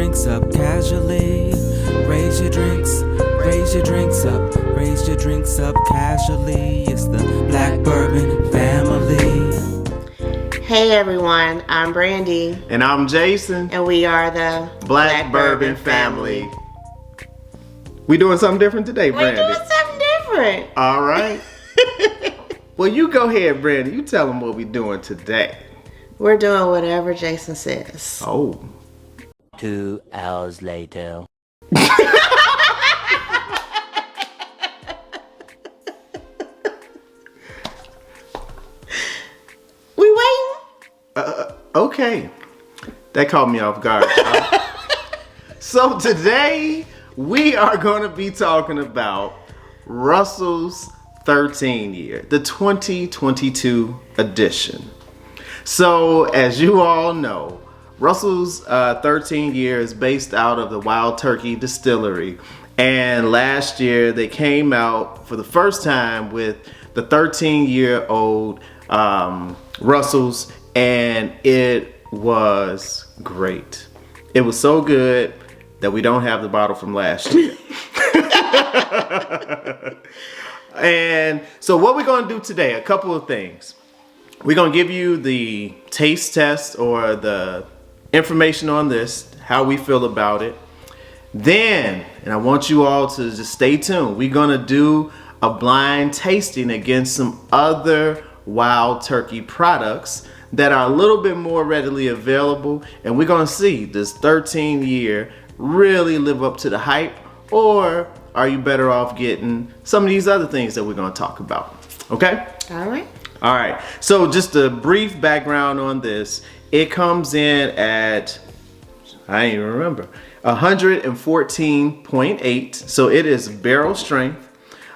drinks up casually. Raise your drinks up. Raise your drinks up casually. It's the Black Bourbon family. Hey everyone, I'm Brandy. And I'm Jason. And we are the Black Bourbon family. We doing something different today, Brandy? We're doing something different. All right. Well, you go ahead, Brandy. You tell them what we're doing today. We're doing whatever Jason says. Oh. 2 hours later. We waiting? Okay. That caught me off guard. So today we are going to be talking about Russell's 13 year, the 2022 edition. So as you all know, Russell's 13 year is based out of the Wild Turkey Distillery. And last year they came out for the first time with the 13-year-old Russell's, and it was great. It was so good that we don't have the bottle from last year. And so what we're going to do today, a couple of things. We're going to give you the taste test or the information on this, how we feel about it. Then, and I want you all to just stay tuned, we're going to do a blind tasting against some other Wild Turkey products that are a little bit more readily available, and we're going to see, does 13 year really live up to the hype, or are you better off getting some of these other things that we're going to talk about? Okay? All right. All right. So just a brief background on this. It comes in at, I don't even remember, 114.8. So it is barrel strength,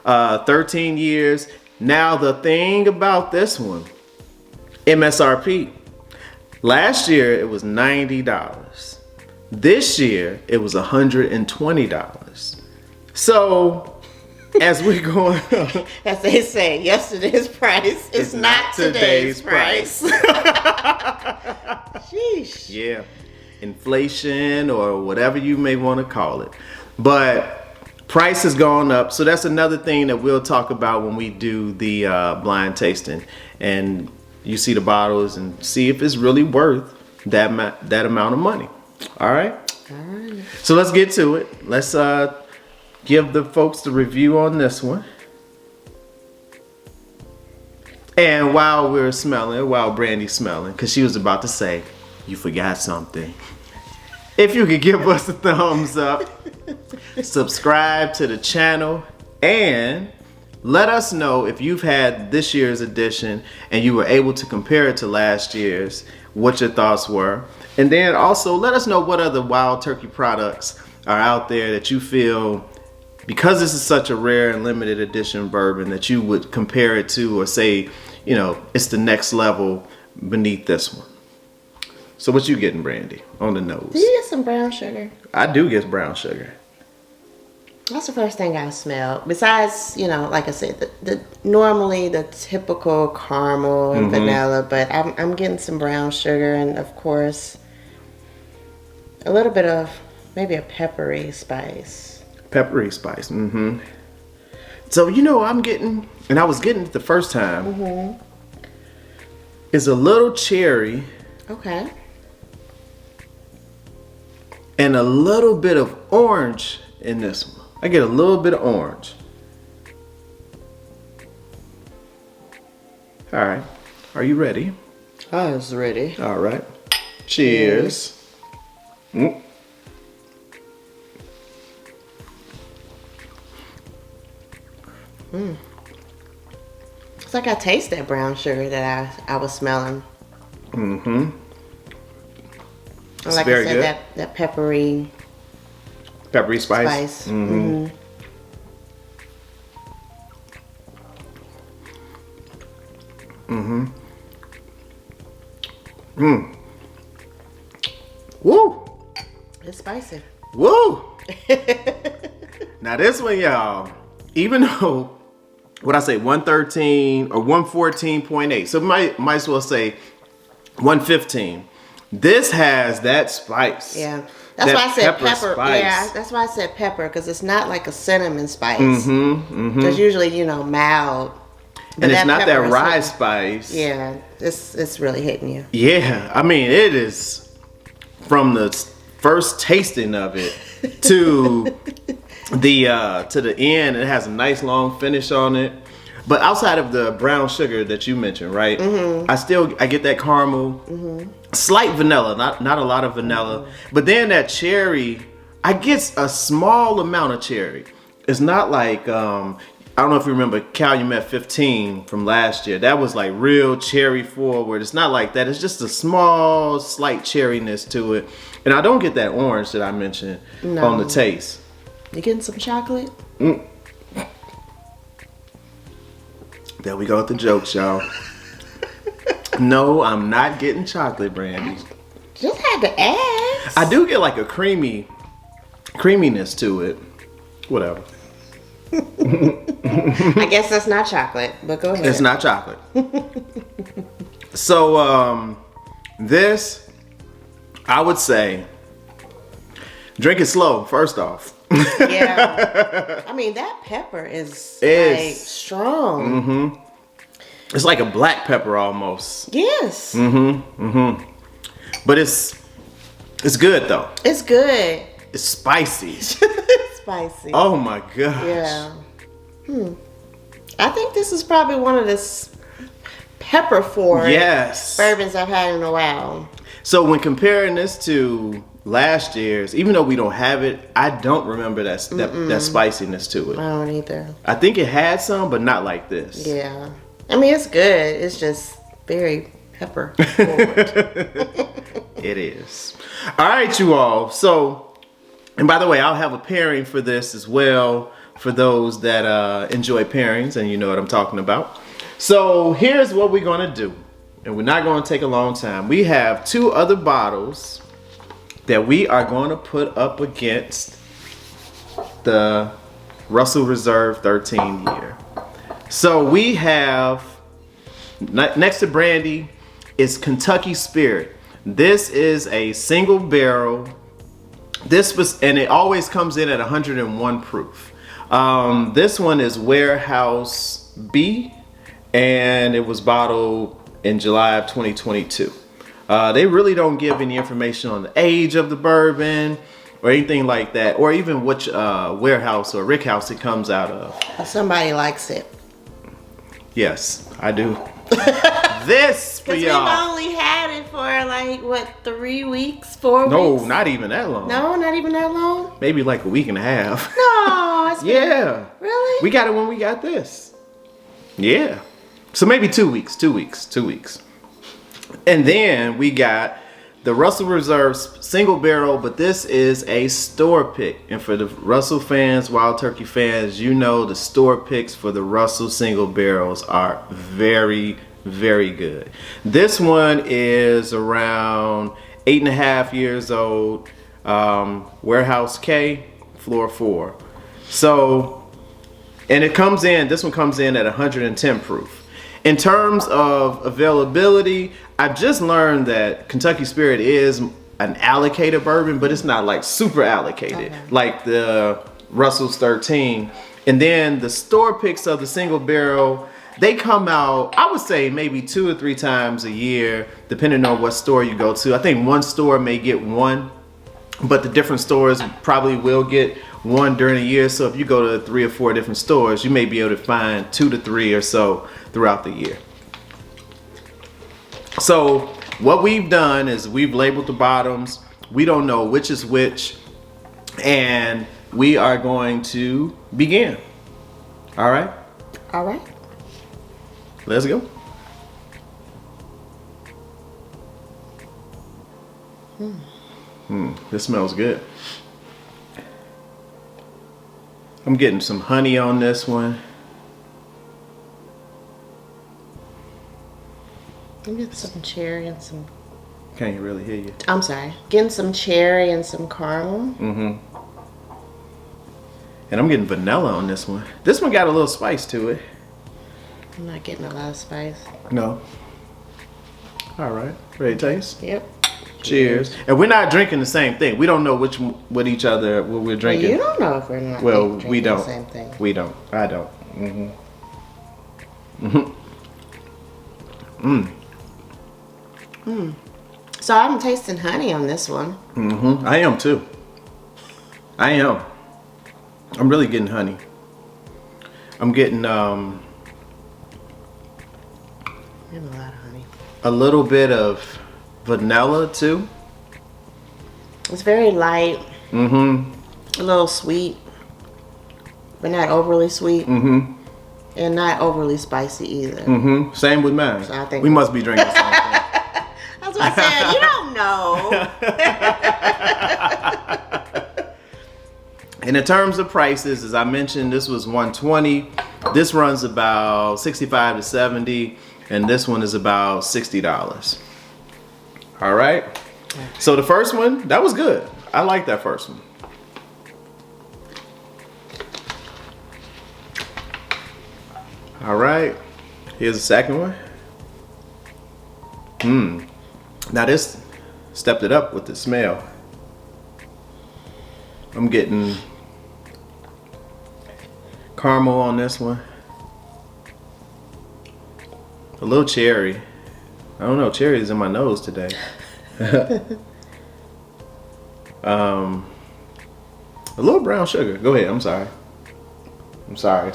13 years. Now the thing about this one, MSRP. Last year it was $90. This year it was $120. So as we're going, as they say, yesterday's price is not today's price. Sheesh. Yeah, inflation or whatever you may want to call it, but price has gone up. So that's another thing that we'll talk about when we do the blind tasting, and you see the bottles and see if it's really worth that amount of money. All right. All right. So let's get to it. Let's give the folks the review on this one. And while we're smelling, while Brandy's smelling, because she was about to say, you forgot something. If you could give us a thumbs up, subscribe to the channel, and let us know if you've had this year's edition and you were able to compare it to last year's, what your thoughts were. And then also let us know what other Wild Turkey products are out there that you feel, because this is such a rare and limited edition bourbon, that you would compare it to or say, you know, it's the next level beneath this one. So what you getting, Brandy, on the nose? Do you get some brown sugar? I do get brown sugar. That's the first thing I smell. Besides, you know, like I said, normally the typical caramel and vanilla, but I'm getting some brown sugar and, of course, a little bit of maybe a peppery spice. Peppery spice. Mm-hmm. So, you know, I'm getting, and I was getting it the first time, is a little cherry. Okay. And a little bit of orange in this one. I get a little bit of orange. All right. Are you ready? I was ready. All right. Cheers. Mm. It's like I taste that brown sugar that I was smelling. Mm-hmm. Or like very I said, good. that peppery Spice. spice. Mm-hmm. Mm-hmm. Mm. Woo! It's spicy. Woo! Now this one, y'all, even though, what I say, 113 or 114.8, so might as well say 115. This has that spice. Yeah. That's That why I said pepper. spice. Yeah, that's why I said pepper, because it's not like a cinnamon spice. Because usually, you know, mild. But And it's not pepper that is rye hitting- spice. Yeah, it's really hitting you. Yeah, I mean, it is from the first tasting of it to the end. It has a nice long finish on it. But outside of the brown sugar that you mentioned, right? I get that caramel, slight vanilla, not a lot of vanilla. But then that cherry, I get a small amount of cherry. It's not like I don't know if you remember Calumet 15 from last year. That was like real cherry forward. It's not like that. It's just a small, slight cherryness to it. And I don't get that orange that I mentioned on the taste. You getting some chocolate? There we go with the jokes, y'all. No, I'm not getting chocolate brandy. Just had to ask. I do get like a creaminess to it. Whatever. I guess that's not chocolate, but go ahead. It's not chocolate. So, this, I would say, drink it slow, first off. Yeah. I mean, that pepper is like strong. It's like a black pepper almost. Yes. But it's good though. It's good. It's spicy. Spicy. Oh my gosh. Yeah. I think this is probably one of the pepper forward bourbons I've had in a while. So when comparing this to last year's, even though we don't have it, I don't remember that spiciness to it. I don't either. I think it had some, but not like this. Yeah. I mean, it's good. It's just very pepper forward. It is. All right, you all. So, and by the way, I'll have a pairing for this as well for those that enjoy pairings and you know what I'm talking about. So here's what we're going to do. And we're not going to take a long time. We have 2 other bottles that we are going to put up against the Russell Reserve 13 year. So we have, next to brandy, is Kentucky Spirit. This is a single barrel. And it always comes in at 101 proof. This one is Warehouse B, and it was bottled in July of 2022. They really don't give any information on the age of the bourbon or anything like that, or even which warehouse or rickhouse it comes out of. Somebody likes it. Yes, I do. This for Because we've y'all. only had it for like, what, 3 weeks, 4 weeks? No, not even that long. No, not even that long? Maybe like a week and a half. No. It's been- Yeah. Really? We got it when we got this. Yeah. So maybe 2 weeks, 2 weeks, 2 weeks. And then we got the Russell Reserve single barrel, but this is a store pick. And for the Russell fans, Wild Turkey fans, you know the store picks for the Russell single barrels are very, very good. This one is around 8.5 years old. Warehouse K, floor 4. So, and it comes in, this one comes in at 110 proof. In terms of availability, I've just learned that Kentucky Spirit is an allocated bourbon, but it's not like super allocated like the Russell's 13. And then the store picks of the single barrel, they come out, I would say maybe 2 or 3 times a year, depending on what store you go to. I think one store may get one, but the different stores probably will get one during the year. So if you go to 3 or 4 different stores, you may be able to find 2 to 3 or so throughout the year. So what we've done is we've labeled the bottoms. We don't know which is which, and we are going to begin. All right? All right. Let's go. This smells good. I'm getting some honey on this one. I'm getting some cherry and some... Can't really hear you. I'm sorry. Getting some cherry and some caramel. And I'm getting vanilla on this one. This one got a little spice to it. I'm not getting a lot of spice. No. All right. Ready to taste? Yep. Cheers. And we're not drinking the same thing. We don't know what each other what we're drinking. You don't know if we're not drinking we don't. the same thing. We don't. I don't. So I'm tasting honey on this one. I am too. I am. I'm really getting honey. I'm getting We have a lot of honey. a little bit of vanilla too. It's very light. Mm-hmm. A little sweet, but not overly sweet. Mm-hmm. And not overly spicy either. Mm-hmm. Same with mine. So I think we must be drinking the same thing. That's what I said. You don't know. And in terms of prices, as I mentioned, this was $120. This runs about $65 to $70, and this one is about $60. All right. So the first one, that was good. I like that first one. All right. Here's the second one. Now this stepped it up with the smell. I'm getting caramel on this one. A little cherry. I don't know, cherry is in my nose today. A little brown sugar. Go ahead, I'm sorry.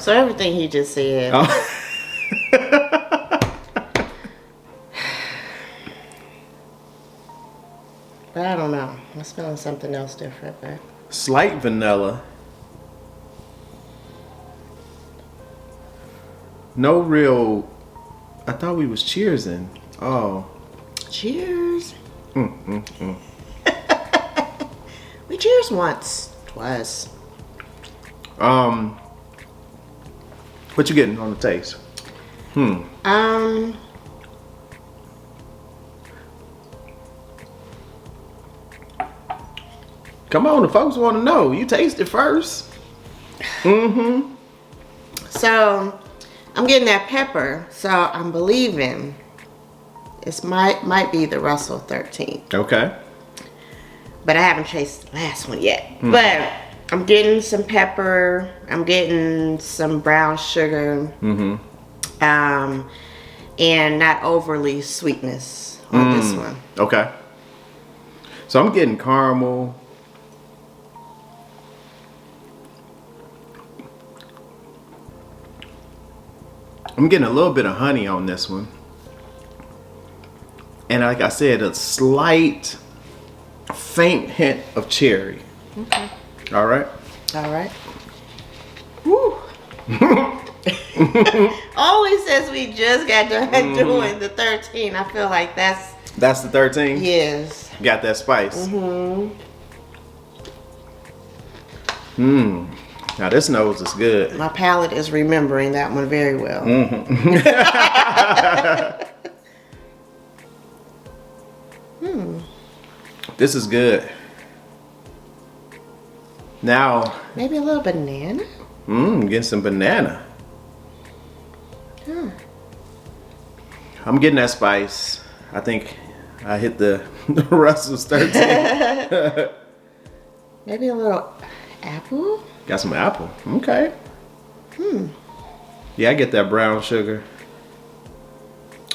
So everything he just said. Oh. But I don't know. I'm smelling something else different. But Slight vanilla. No real. I thought we was cheersing. Oh. cheers. We cheers once, twice. What you getting on the taste? Come on, the folks want to know. You taste it first. So I'm getting that pepper. So I'm believing it might be the Russell 13. Okay. But I haven't tasted the last one yet. But I'm getting some pepper. I'm getting some brown sugar. And not overly sweetness on this one. Okay. So I'm getting caramel. I'm getting a little bit of honey on this one. And like I said, a slight, faint hint of cherry. Okay. All right. All right. Woo. Always says we just got done doing the 13. I feel like that's the 13? yes. Got that spice. Now this nose is good. My palate is remembering that one very well. This is good. Now, Maybe a little banana. getting some banana. I'm getting that spice. I think I hit the Russell's 13. Maybe a little apple. Got some apple. Okay. Yeah, I get that brown sugar.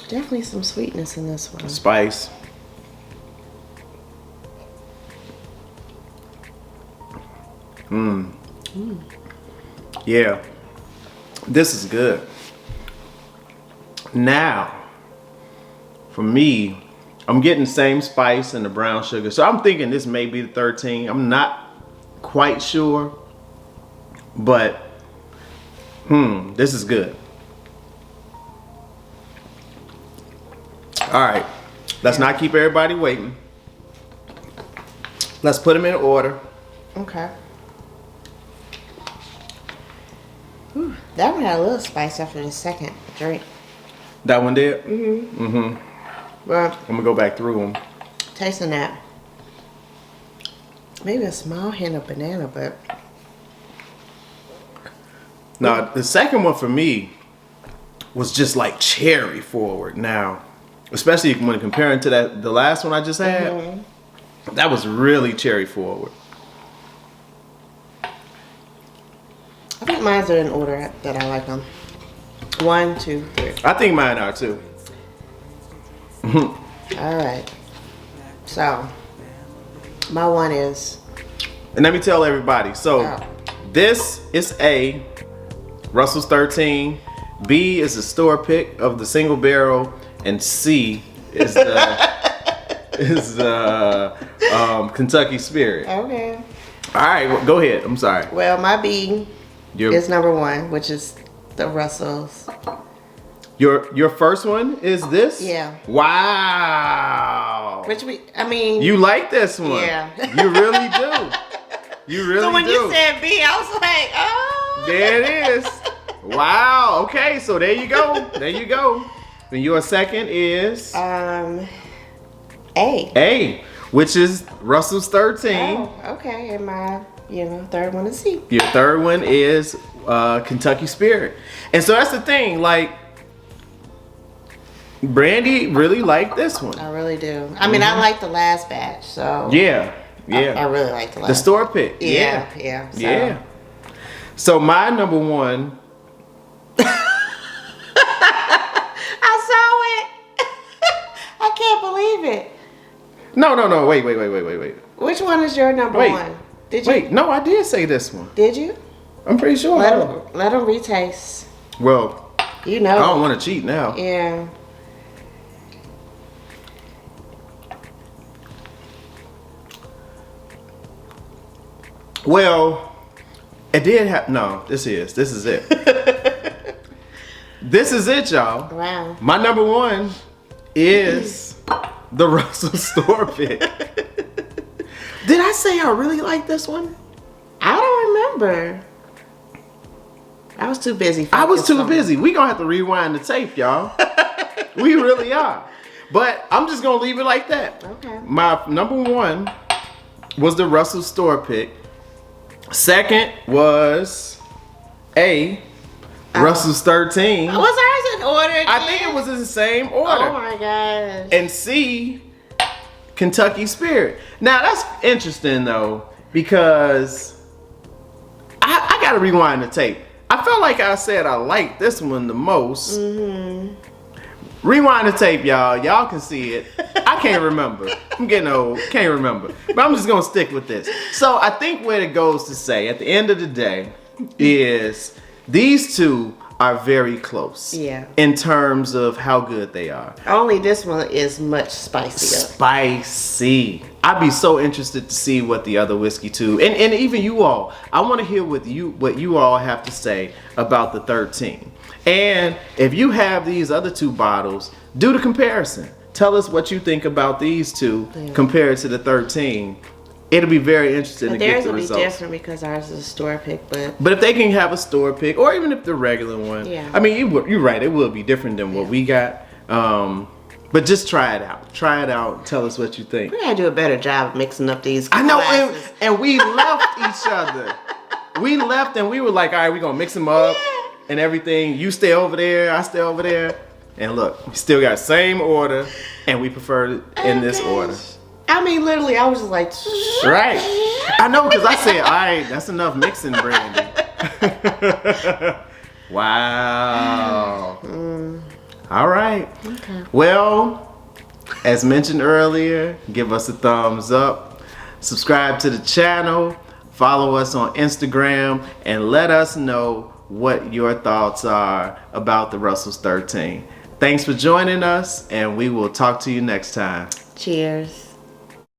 Definitely some sweetness in this one. Spice. Yeah. This is good. Now, for me, I'm getting the same spice and the brown sugar. So I'm thinking this may be the 13. I'm not quite sure. But, this is good. All right. Let's not keep everybody waiting. Let's put them in order. Okay. Whew, that one had a little spice after the second drink. That one did? Well, I'm gonna go back through them. tasting that. Maybe a small hint of banana, but Now, the second one for me was just like cherry forward. Now, especially when comparing to the last one I just had. That was really cherry forward. I think mine's are in order that I like them. 1, 2, 3. I think mine are too. All right. So, my one is. And let me tell everybody. So, this is A, Russell's 13. B is the store pick of the single barrel, and C is the Kentucky Spirit. Okay. All right, well, go ahead. I'm sorry. Well, my B is number 1, which is the Russell's. Your first one is this? Yeah. Wow. You like this one? Yeah. You really do. You really do. So when you said B, I was like, oh. There it is. Wow. Okay, so there you go. There you go. And your second is A. A, which is Russell's 13. Oh, okay. And my, third one is C. Your third one is Kentucky Spirit. And so that's the thing, like, Brandy really liked this one. I really do. I mean, I like the last batch, so Yeah. I really like the last. The store pick. Yeah. So. Yeah. So my number one. I saw it. I can't believe it. No. Wait. Which one is your number one? Did you? Wait, no, I did say this one. Did you? I'm pretty sure. Let them retaste. Well, I don't want to cheat now. Yeah. Well, it did have. No, this is it. This is it, y'all. Wow. My number one is the Russell store pick. Did I say I really like this one? I don't remember. I was too busy. I was too busy. We gonna have to rewind the tape, y'all. We really are. But I'm just gonna leave it like that. Okay. My number one was the Russell store pick. Second was A, Russell's 13. Was ours in order again? I think it was in the same order. Oh my gosh. And C, Kentucky Spirit. Now that's interesting though, because I gotta rewind the tape. I felt like I said I liked this one the most. Rewind the tape, y'all. Y'all can see it. I can't remember. I'm getting old. Can't remember. But I'm just gonna stick with this. So I think what it goes to say at the end of the day is these two are very close. Yeah. In terms of how good they are. Only this one is much spicier. Spicy. I'd be so interested to see what the other whiskey too, and even you all. I want to hear what you all have to say about the 13. And if you have these other two bottles, do the comparison. Tell us what you think about these two compared to the 13. It'll be very interesting to get the results. Theirs will be different because ours is a store pick, but if they can have a store pick, or even if the regular one, I mean, you're right. It will be different than what we got. But just try it out. Try it out. Tell us what you think. We gotta do a better job of mixing up these. I know, and we left each other. We left and we were like, all right, we're gonna mix them up and everything. You stay over there, I stay over there. And look, we still got the same order, and we preferred it in this order. I mean, literally, I was just like, right. I know, because I said, all right, that's enough mixing, Brandy. Wow. All right. Okay. Well, as mentioned earlier, give us a thumbs up. Subscribe to the channel. Follow us on Instagram. And let us know what your thoughts are about the Russell's 13. Thanks for joining us, and we will talk to you next time. Cheers.